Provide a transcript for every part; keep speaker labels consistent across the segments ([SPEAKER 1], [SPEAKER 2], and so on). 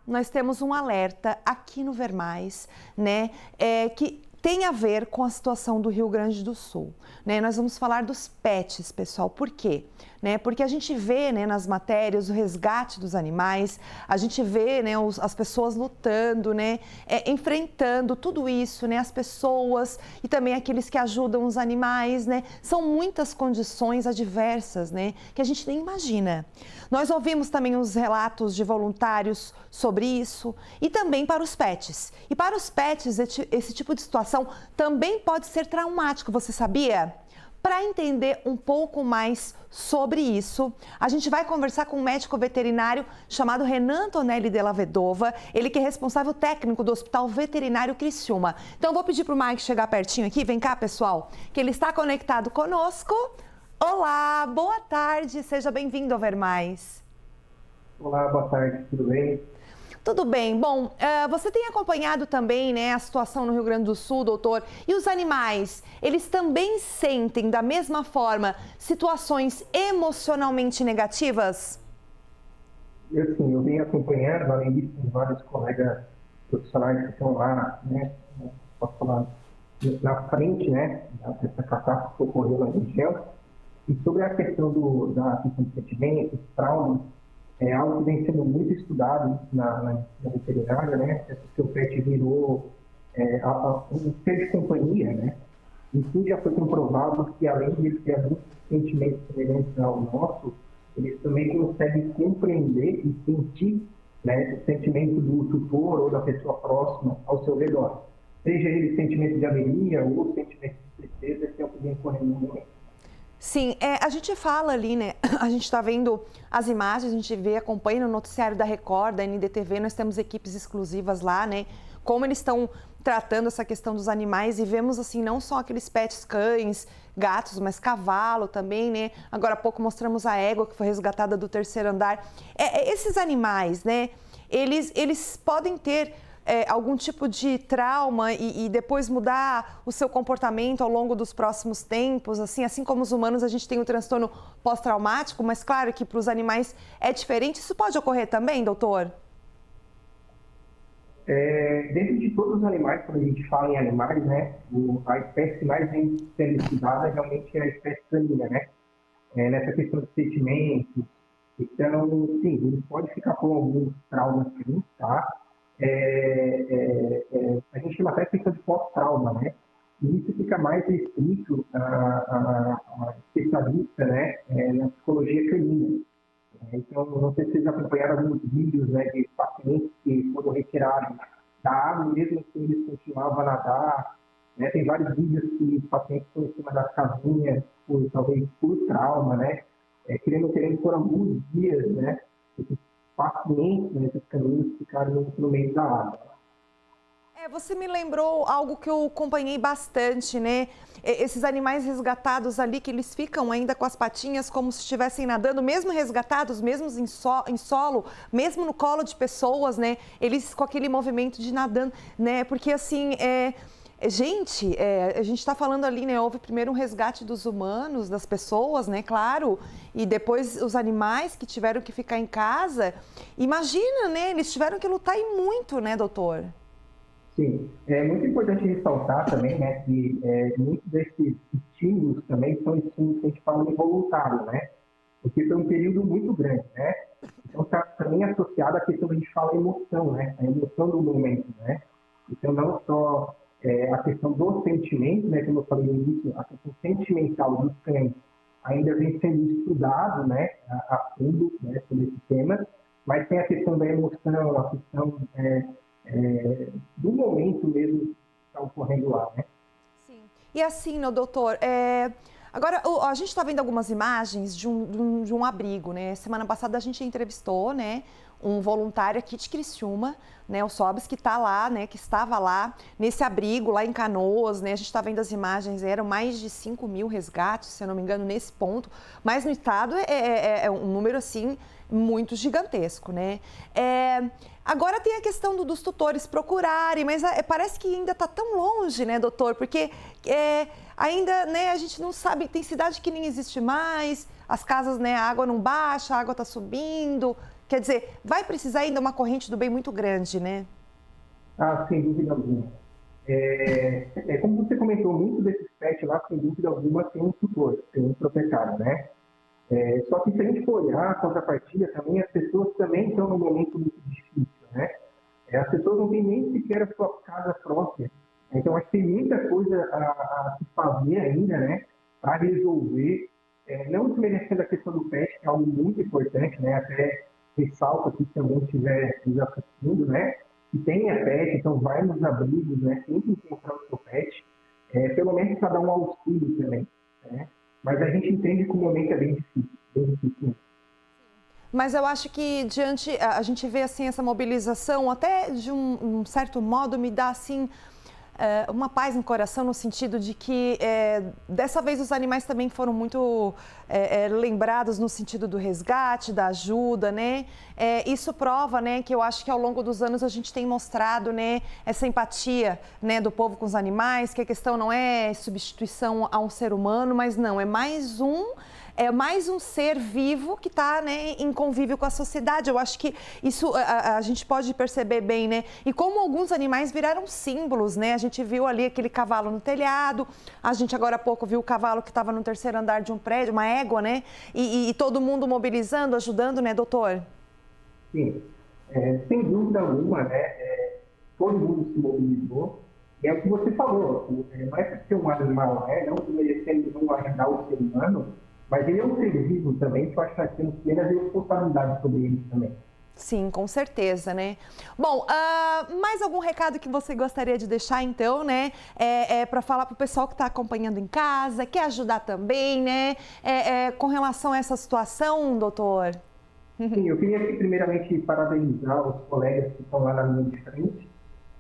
[SPEAKER 1] nós temos um alerta aqui no Ver Mais, né, que tem a ver com a situação do Rio Grande do Sul, né? Nós vamos falar dos pets, pessoal. Por quê? Né? Porque a gente vê, né, nas matérias o resgate dos animais, a gente vê, né, as pessoas lutando, né, enfrentando tudo isso, né, as pessoas e também aqueles que ajudam os animais, né? São muitas condições adversas, né, que a gente nem imagina. Nós ouvimos também os relatos de voluntários sobre isso e também para os pets. E para os pets, esse tipo de situação também pode ser traumático, você sabia? Para entender um pouco mais sobre isso, a gente vai conversar com um médico veterinário chamado Renan Antonelli Della Vedova, ele que é responsável técnico do Hospital Veterinário Criciúma. Então, vou pedir para o Mike chegar pertinho aqui. Vem cá, pessoal, que ele está conectado conosco. Olá, boa tarde, seja bem-vindo ao Ver Mais.
[SPEAKER 2] Olá, boa tarde, tudo bem?
[SPEAKER 1] Tudo bem. Bom, você tem acompanhado também, né, a situação no Rio Grande do Sul, doutor? E os animais, eles também sentem da mesma forma situações emocionalmente negativas?
[SPEAKER 2] Eu venho acompanhando, além disso, tem vários colegas profissionais que estão lá, né, posso falar, na frente, né, dessa catástrofe que ocorreu na região. E sobre a questão da questão de sentimentos, traumas, é algo que vem sendo muito estudado na veterinária, né? Porque o pet virou um ser de companhia, né? E sim, já foi comprovado que, além de ele ter alguns sentimentos semelhantes ao nosso, eles também conseguem compreender e sentir, né, o sentimento do tutor ou da pessoa próxima ao seu redor. Seja ele sentimento de alegria ou sentimento de tristeza, que é o que vem ocorrendo no momento.
[SPEAKER 1] Sim, a gente fala ali, né? A gente está vendo as imagens, a gente vê, acompanha no noticiário da Record, da NDTV, nós temos equipes exclusivas lá, né? Como eles estão tratando essa questão dos animais e vemos, assim, não só aqueles pets, cães, gatos, mas cavalo também, né? Agora há pouco mostramos a égua que foi resgatada do terceiro andar. Esses animais, né? Eles podem ter algum tipo de trauma e depois mudar o seu comportamento ao longo dos próximos tempos, assim como os humanos a gente tem o transtorno pós-traumático, mas claro que para os animais é diferente. Isso pode ocorrer também, doutor?
[SPEAKER 2] Dentro de todos os animais, quando a gente fala em animais, né, a espécie que mais vem sendo estudada realmente é a espécie canina, né? Nessa questão de sentimentos. Então, sim, ele pode ficar com alguns traumas, sim, tá? A gente chama até questão de pós-trauma, né? E isso fica mais restrito a especialista, né, na psicologia canina. Então, não sei se vocês acompanharam alguns vídeos, né, de pacientes que foram retirados da água, mesmo que eles continuavam a nadar, né? Tem vários vídeos que pacientes estão em cima das casinhas, talvez por trauma, né? Querendo por alguns dias, né? Esses pacientes, né, esses caminhos ficaram no meio da água.
[SPEAKER 1] Você me lembrou algo que eu acompanhei bastante, né? Esses animais resgatados ali, que eles ficam ainda com as patinhas como se estivessem nadando, mesmo resgatados, mesmo em solo, mesmo no colo de pessoas, né? Eles com aquele movimento de nadando, né? Porque assim, gente, a gente está falando ali, né? Houve primeiro um resgate dos humanos, das pessoas, né? Claro, e depois os animais que tiveram que ficar em casa. Imagina, né? Eles tiveram que lutar e muito, né, doutor?
[SPEAKER 2] Sim, é muito importante ressaltar também, né, que muitos desses estímulos também são estímulos que a gente fala involuntários, né? Porque foi um período muito grande, né? Então está também associado à questão que a gente fala emoção, né? A emoção do momento, né? Então não só a questão do sentimento, né, como eu falei no início, a questão sentimental dos cães ainda vem sendo estudado, né, a fundo, né, sobre esse tema, mas tem a questão da emoção, a questão do momento mesmo que está ocorrendo lá, né?
[SPEAKER 1] Sim. E assim, né, doutor, agora a gente está vendo algumas imagens de um abrigo, né? Semana passada a gente entrevistou, né, um voluntário aqui de Criciúma, né, o Sobes, que está lá, né, que estava lá nesse abrigo, lá em Canoas, né? A gente está vendo as imagens, eram mais de 5.000 resgates, se eu não me engano, nesse ponto, mas no estado é um número, assim, muito gigantesco, né? Agora tem a questão dos tutores procurarem, mas parece que ainda está tão longe, né, doutor? Porque ainda, né, a gente não sabe, tem cidade que nem existe mais, as casas, né, a água não baixa, a água está subindo. Quer dizer, vai precisar ainda uma corrente do bem muito grande, né?
[SPEAKER 2] Ah, sem dúvida alguma. Como você comentou, muitos desses pets lá, sem dúvida alguma, tem um tutor, tem um proprietário, né? Só que se a gente for olhar a contrapartida também, as pessoas também estão num momento muito difícil, né? As pessoas não têm nem sequer a sua casa própria. Então, acho que tem muita coisa a se fazer ainda, né? Para resolver, não desmerecendo a questão do pet, que é algo muito importante, né? Até ressalto aqui se alguém estiver nos assistindo, né? Que tenha pet, então vai nos abrigos, né? Sempre encontrar o seu pet, pelo menos para dar um auxílio também, né? Mas a gente entende que o momento é bem difícil, bem difícil.
[SPEAKER 1] Mas eu acho que a gente vê assim essa mobilização, até de um certo modo me dá assim uma paz no coração, no sentido de que dessa vez os animais também foram muito lembrados no sentido do resgate, da ajuda, né? Isso prova, né, que eu acho que ao longo dos anos a gente tem mostrado, né, essa empatia, né, do povo com os animais, que a questão não é substituição a um ser humano, mas não, é mais um ser vivo que está, né, em convívio com a sociedade. Eu acho que isso a gente pode perceber bem, né? E como alguns animais viraram símbolos, né? A gente viu ali aquele cavalo no telhado, a gente agora há pouco viu o cavalo que estava no terceiro andar de um prédio, uma égua, né? E todo mundo mobilizando, ajudando, né, doutor?
[SPEAKER 2] Sim, sem dúvida alguma, né? Todo mundo se mobilizou. E é o que você falou, não é porque um animal não desmerecendo, não ajudar o ser humano, mas ele é um ser vivo também, que eu acho que nós temos plenas responsabilidade sobre ele também.
[SPEAKER 1] Sim, com certeza, né? Bom, mais algum recado que você gostaria de deixar, então, né? Para falar para o pessoal que está acompanhando em casa, quer ajudar também, né? Com relação a essa situação, doutor?
[SPEAKER 2] Sim, eu queria aqui, primeiramente, parabenizar os colegas que estão lá na linha de frente,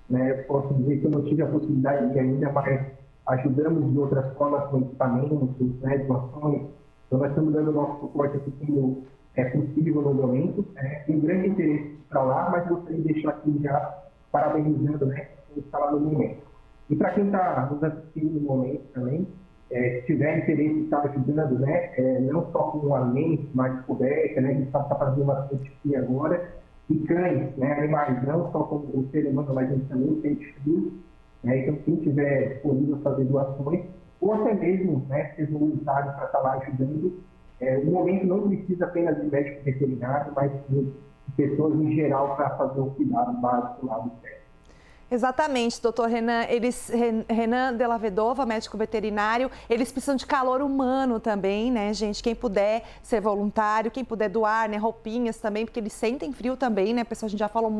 [SPEAKER 2] né? Eu posso dizer que eu não tive a possibilidade de ainda, mas ajudamos de outras formas com equipamentos, né, doações. Então, nós estamos dando o nosso suporte aqui como é possível no momento. Tem grande interesse para lá, mas gostaria de deixar aqui já parabenizando, né, quem está lá no momento. E para quem está nos assistindo no momento também, se tiver interesse em estar ajudando, né, não só com alimentos, mas coberta, né, a gente está fazendo uma aqui agora, e cães, né, animais, não só com o ser humano, mas a gente também sente frio, né, então quem tiver disponível fazer doações, ou até mesmo, né, ser voluntário para estar lá ajudando. O momento não precisa apenas de médico veterinário, mas de pessoas em geral para fazer o cuidado básico lá do pé.
[SPEAKER 1] Exatamente, doutor Renan. Renan Della Vedova, médico veterinário, eles precisam de calor humano também, né, gente? Quem puder ser voluntário, quem puder doar, né, roupinhas também, porque eles sentem frio também, né, pessoal? A gente já falou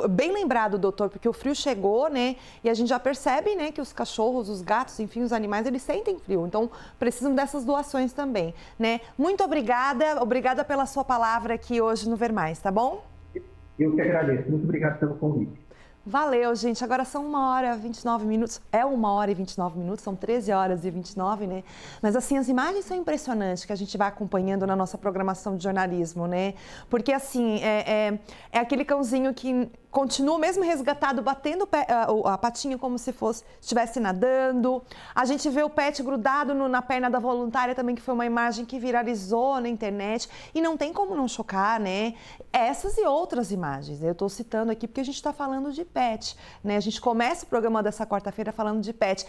[SPEAKER 1] bem lembrado, doutor, porque o frio chegou, né, e a gente já percebe, né, que os cachorros, os gatos, enfim, os animais, eles sentem frio, então precisam dessas doações também, né? Muito obrigada pela sua palavra aqui hoje no Ver Mais, tá bom?
[SPEAKER 2] Eu que agradeço, muito obrigado pelo convite.
[SPEAKER 1] Valeu, gente. Agora são 1h29. É 1h29, são 13h29, né? Mas assim, as imagens são impressionantes que a gente vai acompanhando na nossa programação de jornalismo, né? Porque assim, é aquele cãozinho que continua mesmo resgatado, batendo a patinha como se estivesse nadando. A gente vê o pet grudado na perna da voluntária também, que foi uma imagem que viralizou na internet. E não tem como não chocar, né? Essas e outras imagens. Eu estou citando aqui porque a gente está falando de pet, né? A gente começa o programa dessa quarta-feira falando de pet.